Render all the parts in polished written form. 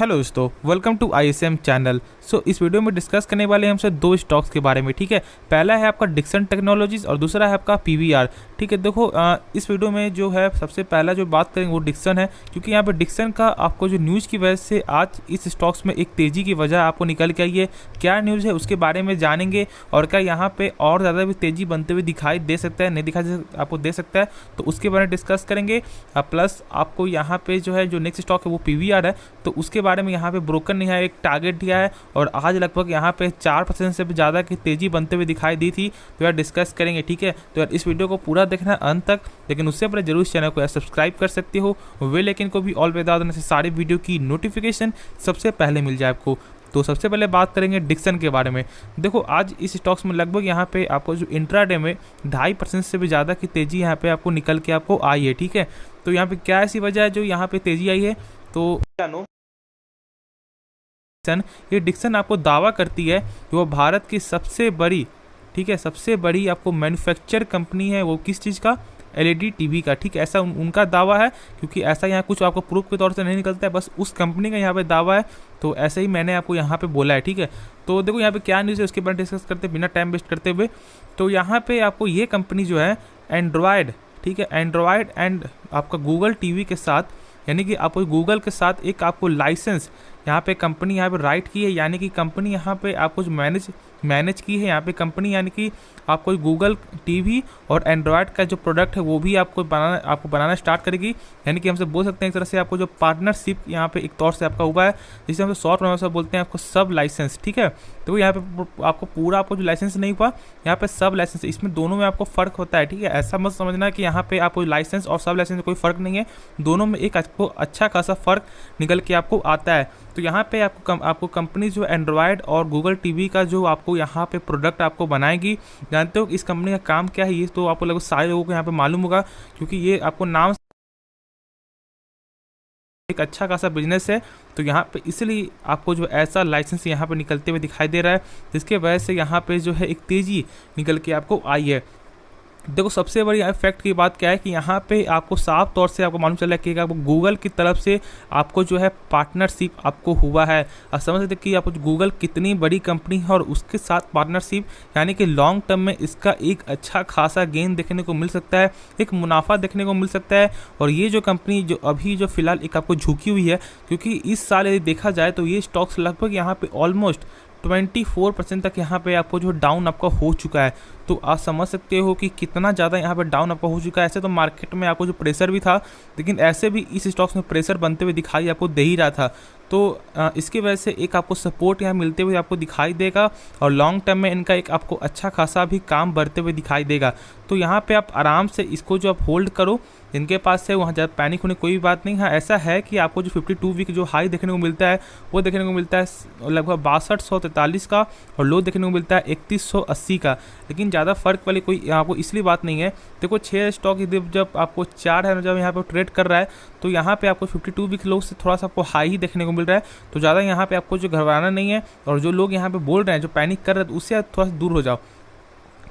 Hello दोस्तों, welcome to ISM channel. इस video में डिस्कस करने वाले हैं हमसे दो स्टॉक्स के बारे में। ठीक है, पहला है आपका डिक्सन टेक्नोलॉजीज और दूसरा है आपका पीवीआर। ठीक है, देखो इस वीडियो में जो है सबसे पहला जो बात करेंगे वो डिक्सन है, क्योंकि यहाँ पे डिक्सन का आपको जो न्यूज़ की वजह से आज इस स्टॉक्स में एक तेज़ी की वजह आपको निकल के आई है। क्या न्यूज़ है उसके बारे में जानेंगे और क्या यहाँ पे और ज़्यादा भी तेज़ी बनते हुए दिखाई दे सकता है, नहीं दिखाई आपको दे सकता है, तो उसके बारे में डिस्कस करेंगे। प्लस आपको यहाँ पे जो है जो नेक्स्ट स्टॉक है वो पीवीआर है, तो उसके बारे में यहाँ पे ब्रोकन नहीं है, एक टारगेट दिया है और आज लगभग यहाँ पे 4% से भी ज़्यादा की तेज़ी बनते हुए दिखाई दी थी, तो यार डिस्कस करेंगे। ठीक है, तो यार इस वीडियो को पूरा देखना अंत तक, लेकिन उससे पहले जरूर इस चैनल को यार सब्सक्राइब कर सकते हो, वे लेकिन को भी ऑल बता देने से सारे वीडियो की नोटिफिकेशन सबसे पहले मिल जाए आपको। तो सबसे पहले बात करेंगे डिक्सन के बारे में। देखो आज इस स्टॉक्स में लगभग यहाँ पे आपको जो इंट्राडे में 2.5% से भी ज़्यादा की तेज़ी यहाँ पे आपको निकल के आपको आई है। ठीक है, तो यहाँ पे क्या ऐसी वजह है जो यहाँ पे तेज़ी आई है, तो जानो ये डिक्सन आपको दावा करती है कि वो भारत की सबसे बड़ी, ठीक है, सबसे बड़ी आपको मैन्युफैक्चर कंपनी है। वो किस चीज़ का? एलईडी टीवी का। ठीक है, ऐसा उनका दावा है, क्योंकि ऐसा यहाँ कुछ आपको प्रूफ के तौर से नहीं निकलता है, बस उस कंपनी का यहाँ पे दावा है, तो ऐसे ही मैंने आपको यहाँ पे बोला है। ठीक है, तो देखो यहाँ पे क्या न्यूज़ है उसके बारे में डिस्कस करते बिना टाइम वेस्ट करते हुए। तो यहाँ पे आपको ये कंपनी जो है एंड्रॉयड, ठीक है, एंड्रॉयड एंड आपका गूगल टीवी के साथ, यानी कि आपको गूगल के साथ एक आपको लाइसेंस यहाँ पे कंपनी यहाँ पे राइट की है, यानी कि कंपनी यहाँ पे आपको जो मैनेज की है यहाँ पे कंपनी, यानी कि आपको गूगल टीवी और एंड्रॉयड का जो प्रोडक्ट है वो भी आपको बनाना स्टार्ट करेगी। यानी कि हमसे बोल सकते हैं एक तरह से आपको जो पार्टनरशिप यहाँ पे एक तौर से आपका हुआ है, जिसे हम शॉर्ट में बोलते हैं आपको सब लाइसेंस। ठीक है, तो यहाँ पे आपको पूरा आपको जो लाइसेंस नहीं हुआ, यहाँ पे सब लाइसेंस, इसमें दोनों में आपको फ़र्क होता है। ठीक है, ऐसा मत समझना कि यहाँ पे आपको लाइसेंस और सब लाइसेंस में कोई फ़र्क नहीं है, दोनों में एक आपको अच्छा खासा फ़र्क निकल के आपको आता है। तो यहाँ पे आपको कंपनी जो एंड्रॉयड और गूगल टीवी का जो आपको यहाँ पे प्रोडक्ट आपको बनाएगी। जानते हो इस कंपनी का काम क्या है? ये तो आपको लगभग सारे लोगों को यहाँ पे मालूम होगा, क्योंकि ये आपको नाम एक अच्छा खासा बिजनेस है। तो यहाँ पे इसलिए आपको जो ऐसा लाइसेंस यहाँ पे निकलते हुए दिखाई दे रहा है, जिसके वजह से यहाँ पे जो है एक तेज़ी निकल के आपको आई है। देखो सबसे बड़ी फैक्ट की बात क्या है कि यहाँ पे आपको साफ तौर से आपको मालूम चल रहा है कि आपको गूगल की तरफ से आपको जो है पार्टनरशिप आपको हुआ है। आप समझ सकते कि आपको गूगल कितनी बड़ी कंपनी है और उसके साथ पार्टनरशिप, यानी कि लॉन्ग टर्म में इसका एक अच्छा खासा गेन देखने को मिल सकता है, एक मुनाफा देखने को मिल सकता है। और ये जो कंपनी जो अभी जो फिलहाल एक आपको झुकी हुई है, क्योंकि इस साल यदि देखा जाए तो ये स्टॉक्स लगभग यहाँ पे ऑलमोस्ट 24% तक यहाँ पे आपको जो डाउन आपका हो चुका है। तो आप समझ सकते हो कि कितना ज़्यादा यहाँ पे डाउन आपका हो चुका है। ऐसे तो मार्केट में आपको जो प्रेशर भी था, लेकिन ऐसे भी इस स्टॉक्स में प्रेशर बनते हुए दिखाई आपको दे ही रहा था। तो इसकी वजह से एक आपको सपोर्ट यहाँ मिलते हुए आपको दिखाई देगा और लॉन्ग टर्म में इनका एक आपको अच्छा खासा भी काम बढ़ते हुए दिखाई देगा। तो यहाँ पे आप आराम से इसको जो आप होल्ड करो, जिनके पास है वहाँ ज़्यादा पैनिक होने कोई बात नहीं। हाँ, ऐसा है कि आपको जो 52 वीक जो हाई देखने को मिलता है वो देखने को मिलता है लगभग 6243 का, और लो देखने को मिलता है 3180 का, लेकिन ज़्यादा फर्क वाली कोई आपको इसलिए बात नहीं है। देखो 6 स्टॉक जब आपको 4 है, जब यहाँ पर ट्रेड कर रहा है, तो यहाँ पे आपको 52 वीक लो से थोड़ा सा आपको हाई ही देखने को मिल रहा है। तो ज़्यादा यहाँ पे आपको जो घबराना नहीं है, और जो लोग यहाँ पे बोल रहे हैं, जो पैनिक कर रहे हैं, उससे थोड़ा सा दूर हो जाओ,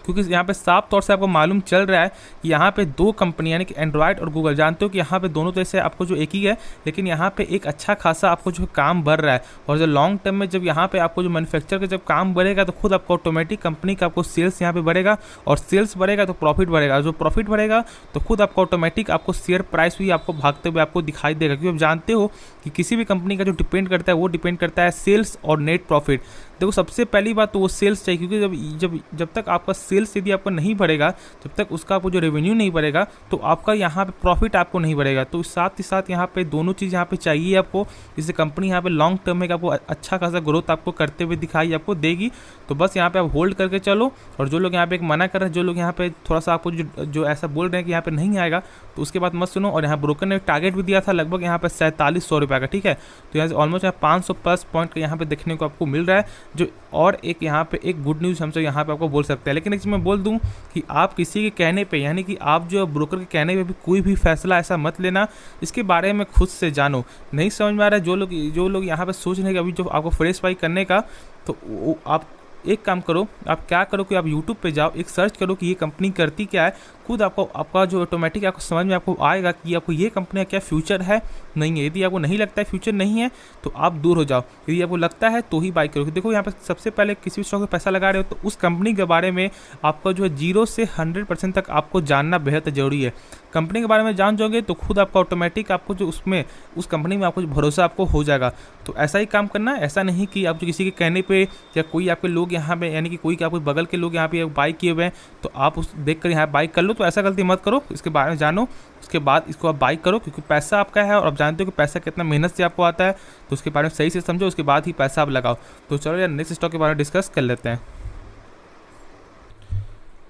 क्योंकि यहाँ पे साफ तौर से आपको मालूम चल रहा है कि यहाँ पे दो कंपनी, यानी कि एंड्रॉयड और गूगल, जानते हो कि यहाँ पे दोनों तरह से आपको जो एक ही है, लेकिन यहाँ पे एक अच्छा खासा आपको जो काम बढ़ रहा है। और जो लॉन्ग टर्म में जब यहाँ पे आपको जो मैन्युफैक्चर का जब काम बढ़ेगा, तो खुद आपको ऑटोमेटिक कंपनी का आपको सेल्स यहाँ पे बढ़ेगा, और सेल्स बढ़ेगा तो प्रॉफिट बढ़ेगा, जो प्रॉफिट बढ़ेगा तो खुद आपको ऑटोमेटिक आपको शेयर प्राइस भी आपको भागते हुए आपको दिखाई देगा। क्योंकि आप जानते हो कि किसी भी कंपनी का जो डिपेंड करता है वो डिपेंड करता है सेल्स और नेट प्रॉफिट। देखो सबसे पहली बात तो वो सेल्स चाहिए, क्योंकि जब तक आपका सेल्स यदि आपका नहीं बढ़ेगा, जब तक उसका आपको जो रेवेन्यू नहीं बढ़ेगा, तो आपका यहाँ पे प्रॉफिट आपको नहीं बढ़ेगा। तो साथ ही साथ यहाँ पे दोनों चीज़ यहाँ पे चाहिए आपको, जिससे कंपनी यहाँ पे लॉन्ग टर्म में आपको अच्छा खासा ग्रोथ आपको करते हुए दिखाई आपको देगी। तो बस यहाँ पे आप होल्ड करके चलो। और जो लोग यहाँ पे एक मना कर रहे हैं, जो लोग यहाँ पे थोड़ा सा आपको जो ऐसा बोल रहे हैं कि यहाँ पे नहीं आएगा, तो उसके बाद मत सुनो। और यहाँ ब्रोकर ने एक टारगेट भी दिया था लगभग यहाँ पे 4700 रुपये का। ठीक है, तो यहाँ से ऑलमोस्ट 500 प्लस पॉइंट का यहाँ पे देखने को आपको मिल रहा है, जो और एक यहाँ पे एक गुड न्यूज़ हमसे यहाँ पे आपको बोल सकते हैं। लेकिन एक चीज़ मैं बोल दूँ कि आप किसी के कहने पे, यानी कि आप जो ब्रोकर के कहने पे भी कोई भी फैसला ऐसा मत लेना, इसके बारे में खुद से जानो। नहीं समझ में आ रहा है, जो लोग यहाँ पे सोच रहे हैं कि अभी जो आपको फ्रेश बाई करने का, तो आप एक काम करो, आप क्या करो कि आप यूट्यूब पे जाओ, एक सर्च करो कि ये कंपनी करती क्या है, खुद आपको आपका जो ऑटोमेटिक आपको समझ में आपको आएगा कि आपको ये कंपनी का क्या फ्यूचर है, नहीं है। यदि आपको नहीं लगता है फ्यूचर नहीं है तो आप दूर हो जाओ, यदि आपको लगता है तो ही बाई करो। देखो यहाँ पे सबसे पहले किसी भी स्टॉक में पैसा लगा रहे हो तो उस कंपनी के बारे में आपका जो है 0 से 100% तक आपको जानना बेहद ज़रूरी है। कंपनी के बारे में जान जाओगे तो खुद आपका ऑटोमेटिक आपको जो उसमें उस कंपनी में आपको जो भरोसा आपको हो जाएगा। तो ऐसा ही काम करना है, ऐसा नहीं कि आप जो किसी के कहने पे या कोई आपके लोग यहाँ पे यानी कि कोई आपके बगल के लोग यहाँ पे बाई किए हुए हैं तो आप उस देख कर यहाँ बाई कर लो, तो ऐसा गलती मत करो। इसके बारे में जानो, उसके बाद इसको आप बाई करो, क्योंकि पैसा आपका है और आप जानते हो कि पैसा कितना मेहनत से आपको आता है, तो उसके बारे में सही से समझो, उसके बाद ही पैसा आप लगाओ। तो चलो यार नेक्स्ट स्टॉक के बारे में डिस्कस कर लेते हैं।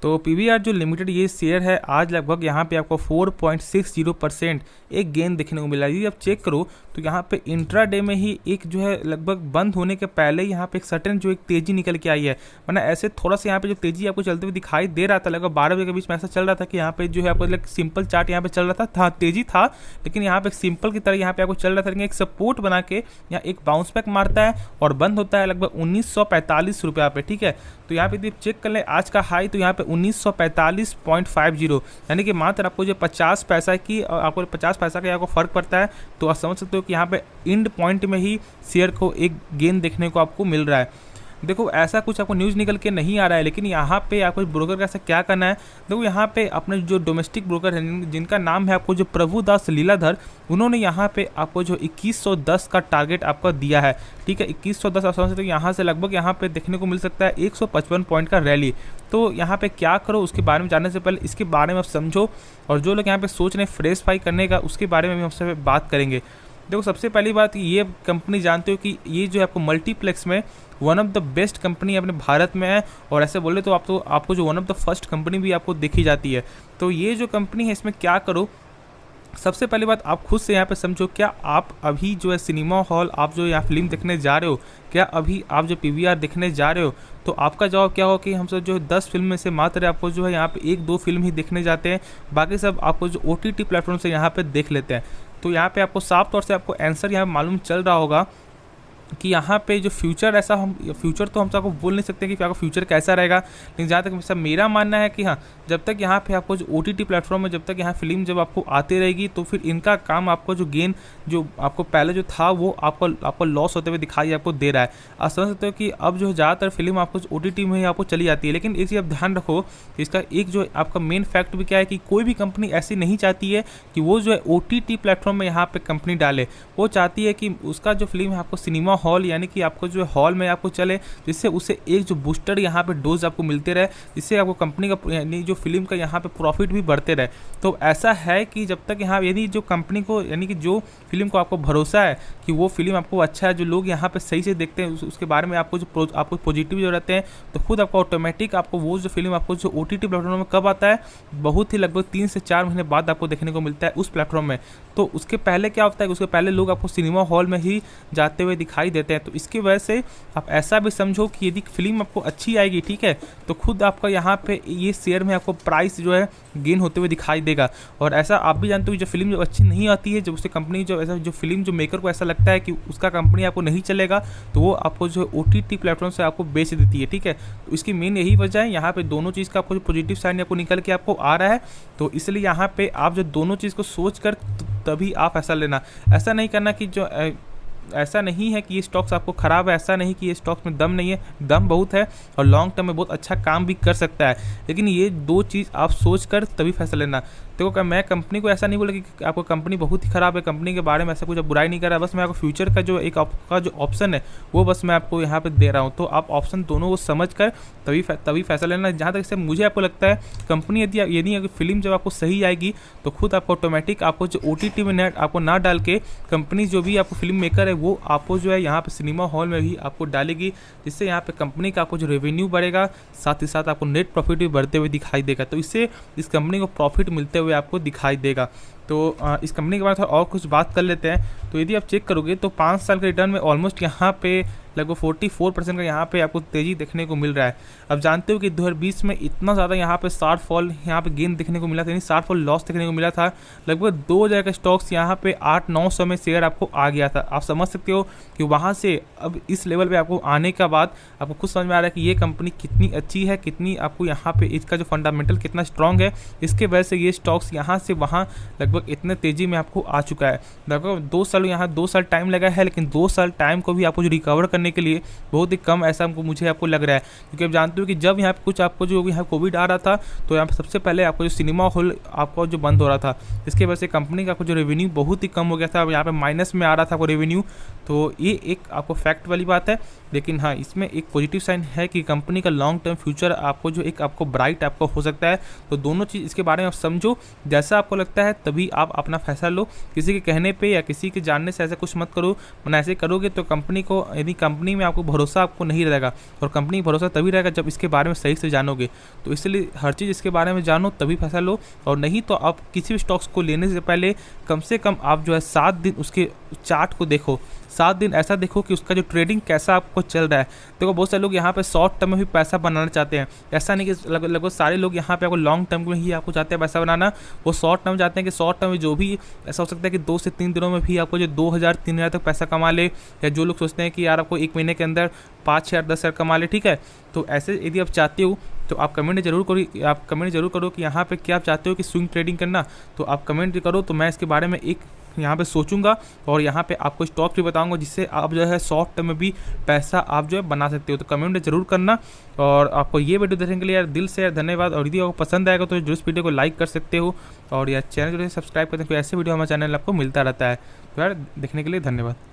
तो PVR जो लिमिटेड ये शेयर है आज लगभग यहाँ पे आपको 4.60% एक गेन देखने को मिला है। यदि आप चेक करो तो यहाँ पे इंट्राडे में ही एक जो है लगभग बंद होने के पहले यहाँ पे एक सर्टेन जो एक तेजी निकल के आई है, वरना ऐसे थोड़ा सा यहाँ पे जो तेजी आपको चलते हुए दिखाई दे रहा था, लगभग 12 बजे के बीच में ऐसा चल रहा था कि यहाँ पे जो है आपको सिंपल चार्ट यहाँ पे चल रहा था तेजी था, लेकिन यहाँ पे एक सिंपल की तरह यहाँ पे आपको चल रहा था, लेकिन एक सपोर्ट बना के यहाँ एक बाउंस बैक मारता है और बंद होता है लगभग 1945 रुपये पे, ठीक है। तो यहाँ पे यदि चेक कर लें आज का हाई तो यहाँ पे 1945.50, यानी कि मात्र आपको जो 50 पैसा की आपको 50 पैसा का आपको फर्क पड़ता है। तो आप समझ सकते हो कि यहाँ पे एंड पॉइंट में ही शेयर को एक गेन देखने को आपको मिल रहा है। देखो ऐसा कुछ आपको न्यूज़ निकल के नहीं आ रहा है, लेकिन यहाँ पे आपको ब्रोकर का ऐसा क्या करना है। देखो यहाँ पे अपने जो डोमेस्टिक ब्रोकर हैं जिनका नाम है आपको जो प्रभुदास लीलाधर, उन्होंने यहाँ पे आपको जो 2110 का टारगेट आपको दिया है, ठीक है। 2110 आप समझ सकते हो, यहाँ से लगभग यहाँ पे देखने को मिल सकता है 155 पॉइंट का रैली। तो यहाँ पे क्या करो उसके बारे में जानने से पहले इसके बारे में आप समझो, और जो लोग यहाँ पे सोच रहे हैं फ्रेश फाई करने का उसके बारे में हम आपसे बात करेंगे। देखो सबसे पहली बात ये कंपनी जानते हो कि ये जो है आपको मल्टीप्लेक्स में one of the best company अपने भारत में है, और ऐसे बोले तो आपको जो one of the first company भी आपको देखी जाती है। तो ये जो कंपनी है इसमें क्या करो, सबसे पहली बात आप खुद से यहाँ पे समझो, क्या आप अभी जो है सिनेमा हॉल आप जो यहाँ फिल्म देखने जा रहे हो, क्या अभी आप जो PVR देखने जा रहे हो, तो आपका जवाब क्या हो कि हम सब जो 10 फिल्म में से मात्र आपको जो है यहाँ पे 1-2 फिल्म ही देखने जाते हैं, बाकी सब आपको जो OTT प्लेटफॉर्म से यहाँ पे देख लेते हैं। तो यहाँ पे आपको साफ तौर से आपको आंसर यहाँ मालूम चल रहा होगा कि यहाँ पे जो फ्यूचर ऐसा हम फ्यूचर तो हम सबको बोल नहीं सकते कि आपका फ्यूचर कैसा रहेगा, लेकिन जहाँ तक सब मेरा मानना है कि हाँ जब तक यहाँ पे आपको जो OTT प्लेटफॉर्म है, जब तक यहाँ फिल्म जब आपको आती रहेगी तो फिर इनका काम आपको जो गेन जो आपको पहले जो था वो आपको लॉस होते हुए दिखाई आपको दे रहा है। आप समझ सकते हो कि अब जो ज़्यादातर फिल्म आपको OTT में ही आपको चली जाती है, लेकिन इसी आप ध्यान रखो इसका एक जो आपका मेन फैक्ट भी क्या है कि कोई भी कंपनी ऐसी नहीं चाहती है कि वो जो है OTT प्लेटफॉर्म में यहाँ पे कंपनी डाले, वो चाहती है कि उसका जो फिल्म है आपको सिनेमा हॉल यानी कि आपको जो हॉल में आपको चले, जिससे उसे एक जो बूस्टर यहाँ पे डोज आपको मिलते रहे, जिससे आपको कंपनी का यानी जो फिल्म का यहाँ पे प्रॉफिट भी बढ़ते रहे। तो ऐसा है कि जब तक यहाँ यदि जो कंपनी को यानी कि जो फिल्म को आपको भरोसा है कि वो फिल्म आपको अच्छा है, जो लोग यहाँ पे सही से देखते हैं उसके बारे में आपको जो आपको पॉजिटिव जो रहते हैं, तो खुद आपको ऑटोमेटिक आपको वो जो फिल्म आपको जो OTT प्लेटफॉर्म में कब आता है, बहुत ही लगभग 3 से 4 महीने बाद आपको देखने को मिलता है उस प्लेटफॉर्म में। तो उसके पहले क्या होता है, उसके पहले लोग आपको सिनेमा हॉल में ही जाते हुए दिखाई देते हैं। तो इसकी वजह से आप ऐसा भी समझो कि यदि फिल्म आपको अच्छी आएगी, ठीक है, तो खुद आपका यहाँ पे ये शेयर में आपको प्राइस जो है गेन होते हुए दिखाई देगा। और ऐसा आप भी जानते हो जो फिल्म जब अच्छी नहीं आती है, जब उससे कंपनी जो ऐसा जो फिल्म जो मेकर को ऐसा लगता है कि उसका कंपनी आपको नहीं चलेगा, तो वो आपको जो OTT प्लेटफॉर्म से आपको बेच देती है, ठीक है। तो इसकी मेन यही वजह है, यहाँ पे दोनों चीज़ का आपको जो पॉजिटिव साइन आपको निकल के आपको आ रहा है। तो इसलिए यहाँ पे आप जो दोनों चीज़ को सोच कर तभी आप ऐसा लेना, ऐसा नहीं करना कि जो ऐसा नहीं है कि ये स्टॉक्स आपको ख़राब है, ऐसा नहीं कि ये स्टॉक्स में दम नहीं है, दम बहुत है और लॉन्ग टर्म में बहुत अच्छा काम भी कर सकता है, लेकिन ये दो चीज़ आप सोच कर तभी फैसला लेना। देखो मैं कंपनी को ऐसा नहीं बोला कि आपको कंपनी बहुत ही ख़राब है, कंपनी के बारे में ऐसा कुछ बुराई नहीं कर रहा, बस मैं आपको फ्यूचर का जो एक आपका जो ऑप्शन है वो बस मैं आपको यहाँ पे दे रहा हूँ। तो आप ऑप्शन दोनों को समझ कर तभी फैसला लेना। जहाँ तक से मुझे आपको लगता है कंपनी यदि अगर फिल्म जब आपको सही आएगी तो खुद आपको ऑटोमेटिक आपको जो OTT में नेट आपको ना डाल के कंपनी जो भी आपको फिल्म मेकर है वो आपको जो है यहाँ पे सिनेमा हॉल में भी आपको डालेगी, जिससे यहाँ पे कंपनी का आपको जो रेवेन्यू बढ़ेगा, साथ ही साथ आपको नेट प्रॉफिट भी बढ़ते हुए दिखाई देगा। तो इससे इस कंपनी को प्रॉफिट मिलते हुए आपको दिखाई देगा। तो इस कंपनी के बारे में थोड़ा और कुछ बात कर लेते हैं। तो यदि आप चेक करोगे तो 5 साल के रिटर्न में ऑलमोस्ट यहाँ पे लगभग 44% का यहाँ पे आपको तेज़ी देखने को मिल रहा है। अब जानते हो कि 2020 में इतना ज़्यादा यहाँ पे शार्ट फॉल यहाँ पे गेन देखने को मिला था, यानी शार्ट फॉल लॉस देखने को मिला था। लगभग 2000 का स्टॉक्स यहाँ पे 800-900 में शेयर आपको आ गया था। आप समझ सकते हो कि वहाँ से अब इस लेवल पे आपको आने के बाद आपको खुद समझ में आ रहा है कि ये कंपनी कितनी अच्छी है, कितनी आपको यहाँ पे इसका जो फंडामेंटल कितना स्ट्रॉन्ग है। इसके वजह से ये स्टॉक्स यहाँ से वहाँ लगभग इतने तेज़ी में आपको आ चुका है। लगभग 2 साल, यहाँ 2 साल टाइम लगा है, लेकिन 2 साल टाइम को भी आपको जो रिकवर करने के लिए बहुत ही कम ऐसा मुझे आपको लग रहा है। क्योंकि आप जानते हो कि जब यहाँ पे कुछ आपको जो यहाँ कोविड आ रहा था तो यहाँ पे सबसे पहले आपको जो सिनेमा हॉल आपको जो बंद हो रहा था, इसके वजह से कंपनी का जो रेवेन्यू बहुत ही कम हो गया था। अब यहाँ पे माइनस में आ रहा था आपको रेवेन्यू। तो ये एक आपको फैक्ट वाली बात है। लेकिन हाँ, इसमें एक पॉजिटिव साइन है कि कंपनी का लॉन्ग टर्म फ्यूचर आपको जो एक आपको ब्राइट आपको हो सकता है। तो दोनों चीज़ इसके बारे में आप समझो, जैसा आपको लगता है तभी आप अपना फैसला लो। किसी के कहने पे या किसी के जानने से ऐसा कुछ मत करो, वरना ऐसे करोगे तो कंपनी को, यदि कंपनी में आपको भरोसा आपको नहीं रहेगा, और कंपनी भरोसा तभी रहेगा जब इसके बारे में सही से जानोगे। तो इसलिए हर चीज़ इसके बारे में जानो तभी फैसला लो, और नहीं तो आप किसी भी स्टॉक्स को लेने से पहले कम से कम आप जो है 7 दिन उसके चार्ट को देखो। 7 दिन ऐसा देखो कि उसका जो ट्रेडिंग कैसा आपको चल रहा है। देखो बहुत सारे लोग यहाँ पे शॉर्ट टर्म में भी पैसा बनाना चाहते हैं। ऐसा नहीं कि लगभग सारे लोग यहाँ पे आपको लॉन्ग टर्म में ही आपको चाहते हैं पैसा बनाना। वो शॉर्ट टर्म चाहते हैं कि शॉर्ट टर्म में जो भी ऐसा हो सकता है कि 2 से 3 दिनों में भी आपको जो 2000-3000 तक पैसा कमा ले, या जो लोग सोचते हैं कि यार आपको 1 महीने के अंदर 5000 10,000 कमा ले, ठीक है। तो ऐसे यदि आप चाहते हो तो आप कमेंट जरूर करो कि यहाँ पे क्या आप चाहते हो कि स्विंग ट्रेडिंग करना। तो आप कमेंट करो, तो मैं इसके बारे में एक यहाँ पे सोचूंगा और यहाँ पे आपको स्टॉक भी बताऊंगा, जिससे आप जो है शॉर्ट टर्म में भी पैसा आप जो है बना सकते हो। तो कमेंट जरूर करना, और आपको ये वीडियो देखने के लिए यार दिल से धन्यवाद। और यदि आपको पसंद आएगा तो जरूर इस वीडियो को लाइक कर सकते हो, और यार चैनल जो है सब्सक्राइब करते हैं, तो ऐसे वीडियो हमारे चैनल आपको मिलता रहता है। तो यार देखने के लिए धन्यवाद।